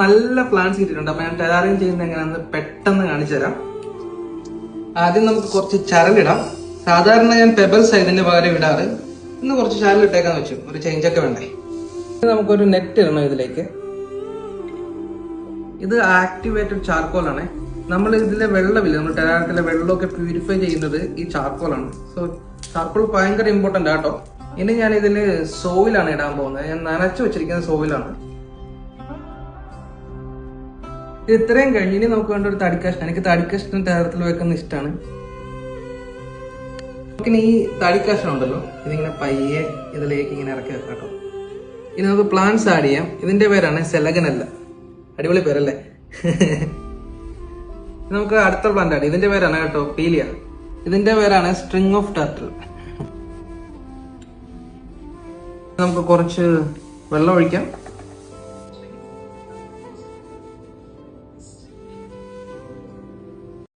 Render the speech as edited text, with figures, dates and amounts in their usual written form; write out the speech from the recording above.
നല്ല പ്ലാന്റ്സ് കിട്ടിയിട്ടുണ്ട്. അപ്പൊ ഞാൻ ടെറാറിയം ചെയ്യുന്നത് എങ്ങനെയാണെന്ന് പെട്ടെന്ന് കാണിച്ചു തരാം. ആദ്യം നമുക്ക് കുറച്ച് ചരലിടാം. സാധാരണ ഞാൻ പെബൽസ് ഇതിന്റെ പകരം ഇടാറ്. ഇന്ന് കുറച്ച് ചരലിട്ടേക്കാന്ന് വെച്ചു, ഒരു ചേഞ്ച് ഒക്കെ വേണ്ടേ. നമുക്കൊരു നെറ്റ് ഇടണം ഇതിലേക്ക്. ഇത് ആക്ടിവേറ്റഡ് ചാർക്കോൾ ആണ്. നമ്മൾ ഇതിലെ വെള്ളമില്ല, നമ്മൾ ടെറാറിയത്തിലെ വെള്ളമൊക്കെ പ്യൂരിഫൈ ചെയ്യുന്നത് ഈ ചാർക്കോളാണ്. സോ ചാർക്കോൾ ഭയങ്കര ഇമ്പോർട്ടന്റ് ആട്ടോ. ഇനി ഞാൻ ഇതില് സോയിലാണ് ഇടാൻ പോകുന്നത്. ഞാൻ നനച്ചു വെച്ചിരിക്കുന്ന സോയിലാണ്. ഇത് ഇത്രയും കഴിഞ്ഞ് ഇനി നമുക്ക് വേണ്ട ഒരു തടിക്കഷ്ണം. എനിക്ക് തടിക്കഷ്ണം ടെറാറിയത്തിൽ വെക്കുന്ന ഇഷ്ടമാണ്. നമുക്കിനി ഈ തടിക്കഷ്ണം ഉണ്ടല്ലോ, ഇതിങ്ങനെ പയ്യെ ഇതിലേക്ക് ഇങ്ങനെ ഇറക്കി വെക്കാം കേട്ടോ. ഇനി നമുക്ക് പ്ലാന്റ്സ് ആഡ് ചെയ്യാം. ഇതിന്റെ പേരാണ് സെലഗനല്ല. അടിപൊളി പേരല്ലേ? നമുക്ക് അടുത്ത പ്ലാന്റ് ആണ്. ഇതിന്റെ പേരാണ് കേട്ടോ പീലിയ. ഇതിന്റെ പേരാണ് സ്ട്രിങ് ഓഫ് ടർട്ടിൽ. നമുക്ക് കുറച്ച് വെള്ളം ഒഴിക്കാം.